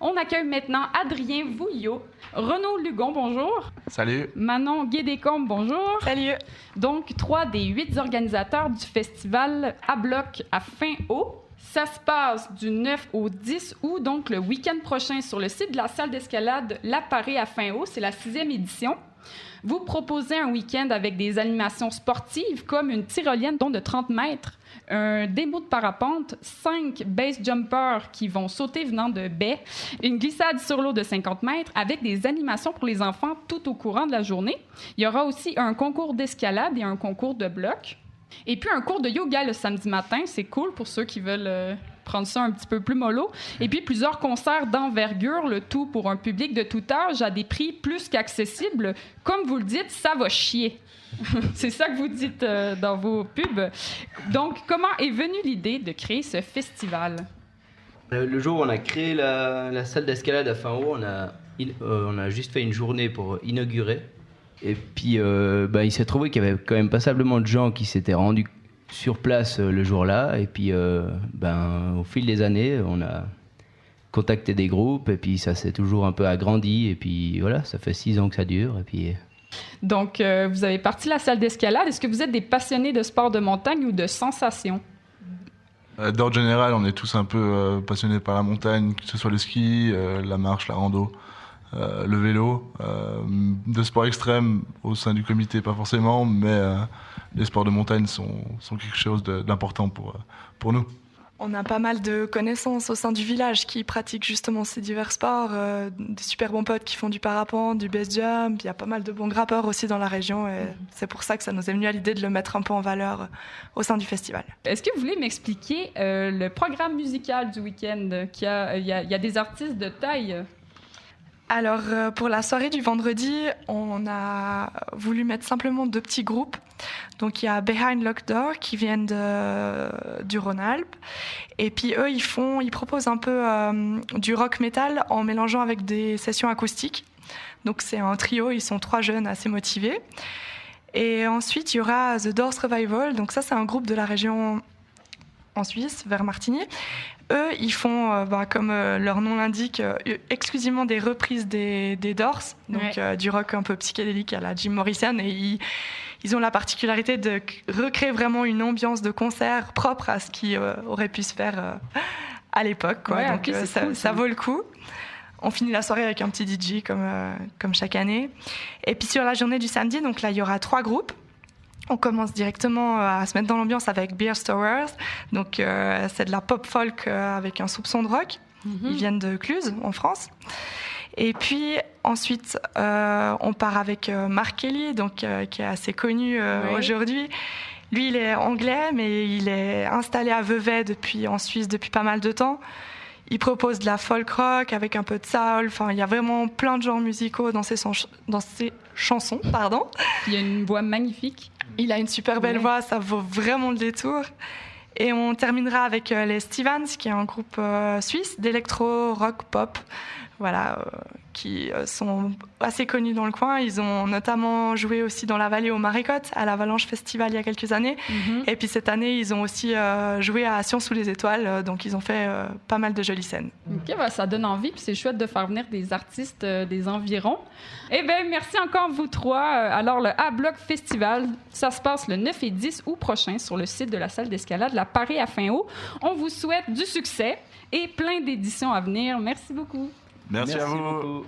On accueille maintenant Adrien Vouillot, Renaud Lugon, bonjour. Salut. Manon Guédécombe, bonjour. Salut. Donc, 3 des 8 organisateurs du festival à bloc à fin août. Ça se passe du 9 au 10 août, donc le week-end prochain, sur le site de la salle d'escalade La Parée à fin août. C'est la 6e édition. Vous proposez un week-end avec des animations sportives comme une tyrolienne de 30 mètres, un démo de parapente, 5 base jumpers qui vont sauter venant de baies, une glissade sur l'eau de 50 mètres avec des animations pour les enfants tout au courant de la journée. Il y aura aussi un concours d'escalade et un concours de bloc. Et puis un cours de yoga le samedi matin, c'est cool pour ceux qui veulent prendre ça un petit peu plus mollo. Et puis plusieurs concerts d'envergure, le tout pour un public de tout âge à des prix plus qu'accessibles. Comme vous le dites, ça va chier. C'est ça que vous dites dans vos pubs. Donc, comment est venue l'idée de créer ce festival? Le jour où on a créé la salle d'escalade à fin août, on a juste fait une journée pour inaugurer. Et puis, il s'est trouvé qu'il y avait quand même passablement de gens qui s'étaient rendus sur place le jour-là. Et puis, au fil des années, on a contacté des groupes. Et puis, ça s'est toujours un peu agrandi. Et puis, voilà, ça fait 6 ans que ça dure. Et puis... Donc, vous avez parti la salle d'escalade. Est-ce que vous êtes des passionnés de sport de montagne ou de sensations? D'ordre général, on est tous un peu passionnés par la montagne, que ce soit le ski, la marche, la rando, le vélo. De sport extrême au sein du comité, pas forcément, mais les sports de montagne sont quelque chose d'important pour nous. On a pas mal de connaissances au sein du village qui pratiquent justement ces divers sports. Des super bons potes qui font du parapente, du base jump. Il y a pas mal de bons grappeurs aussi dans la région. Et c'est pour ça que ça nous est venu à l'idée de le mettre un peu en valeur au sein du festival. Est-ce que vous voulez m'expliquer le programme musical du week-end? Il y a des artistes de taille. Alors, pour la soirée du vendredi, on a voulu mettre simplement 2 petits groupes. Donc, il y a Behind Locked Door qui viennent du Rhône-Alpes. Et puis, eux, ils proposent un peu du rock metal en mélangeant avec des sessions acoustiques. Donc, c'est un trio, ils sont 3 jeunes assez motivés. Et ensuite, il y aura The Doors Revival. Donc, ça, c'est un groupe de la région en Suisse, vers Martigny. Eux, ils font, comme leur nom l'indique, exclusivement des reprises des Doors, donc du rock un peu psychédélique à la Jim Morrison. Et ils ont la particularité de recréer vraiment une ambiance de concert propre à ce qui aurait pu se faire à l'époque. Ouais, donc okay, ça vaut le coup. On finit la soirée avec un petit DJ comme chaque année. Et puis sur la journée du samedi, donc là, il y aura 3 groupes. On commence directement à se mettre dans l'ambiance avec Beer Stowers. Donc, c'est de la pop folk avec un soupçon de rock. Ils viennent de Cluse, en France. Et puis, ensuite, on part avec Mark Kelly, donc, qui est assez connu aujourd'hui. Lui, il est anglais, mais il est installé à Vevey en Suisse depuis pas mal de temps. Il propose de la folk rock avec un peu de soul. Enfin, il y a vraiment plein de genres musicaux dans ses chansons. Il y a une voix magnifique. Il a une super belle voix, ça vaut vraiment le détour. Et on terminera avec les Stevens, qui est un groupe suisse d'électro, rock, pop, qui sont assez connus dans le coin. Ils ont notamment joué aussi dans la vallée au Marécotte, à l'Avalanche Festival il y a quelques années. Et puis cette année, ils ont aussi joué à Sion sous les étoiles, donc ils ont fait pas mal de jolies scènes. OK, ça donne envie, puis c'est chouette de faire venir des artistes des environs. Eh bien, merci encore vous 3. Alors, le A-Bloc Festival, ça se passe le 9 et 10 août prochain sur le site de la salle d'escalade La Parée à fin août. On vous souhaite du succès et plein d'éditions à venir. Merci beaucoup. Merci à vous. Beaucoup.